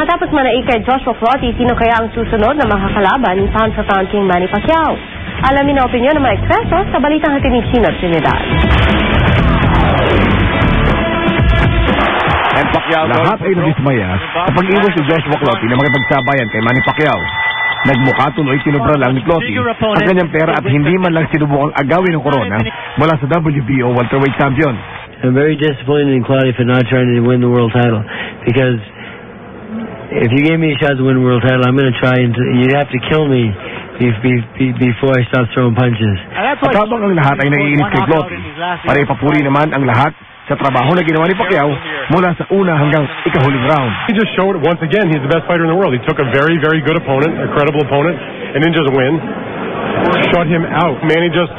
Matapos manaig kay Joshua Clottey, sino kaya ang susunod na makakalaban ni pound for pound king Manny Pacquiao? Alamin na opinyon ng mga eksperto sa balitang hatid ni Sinod Trinidad. Lahat ay nadismaya sa pag-iwas ni Joshua Clottey na makipagsabayan kay Manny Pacquiao. Nagmukha tuloy kinubra lang ni Clottey ang kanyang pera at hindi man lang sinubukang agawin ng corona mula sa WBO welterweight champion. I'm very disappointed in Clottey for not trying to win the world title, because if you gave me a shot to win the world title, I'm going to try and you'd have to kill me before I stop throwing punches. At habang ang lahat ay naiinit kay Clottey, pare-papuri naman ang lahat sa trabaho na ginawa ni Pacquiao mula sa una hanggang ikahuling round. He just showed once again he's the best fighter in the world. He took a very, very good opponent, a credible opponent, and didn't just win, shut him out. Manny just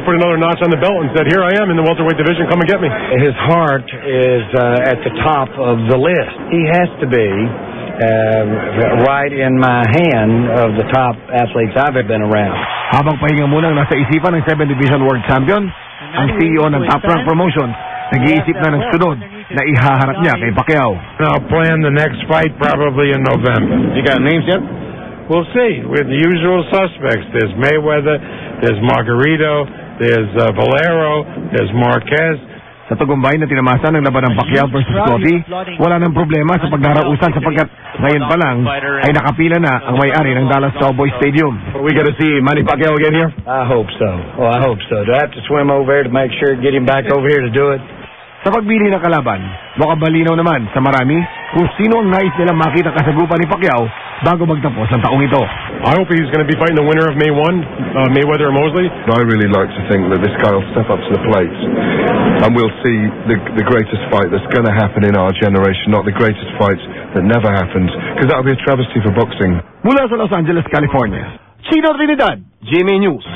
put another notch on the belt and said, "Here I am in the welterweight division. Come and get me." His heart is at the top of the list. He has to be right in my hand of the top athletes I've ever been around. Habang pahinga muna nasa isipan ng 7 Division World Champion, ang CEO ng Top Rank Promotions nag-iisip na ng sunod na ihaharap niya kay Pacquiao. I'll plan the next fight probably in November. You got names yet? We'll see. With the usual suspects. There's Mayweather, there's Margarito, there's Valero, there's Marquez. Sa tagumpay na tinamasan ng laban ng Pacquiao versus Clottey, wala nang problema sa pagdarausan sapagkat ngayon pa lang ay nakapila na ang may-ari ng Dallas Cowboys Stadium. We got to see Manny Pacquiao again here? I hope so. Oh, I hope so. Do I have to swim over there to make sure get him back over here to do it? Sa pagbili ng kalaban, baka balinaw naman sa marami kung sino ang nais nilang makita kasagupan ni Pacquiao bago magtapos ang taong ito. I hope he's going to be fighting the winner of May 1, Mayweather or Mosley. I really like to think that this guy will step up to the plate and we'll see the greatest fight that's going to happen in our generation, not the greatest fight that never happened, because that would be a travesty for boxing. Mula sa Los Angeles, California, Sinod Trinidad, GMA News.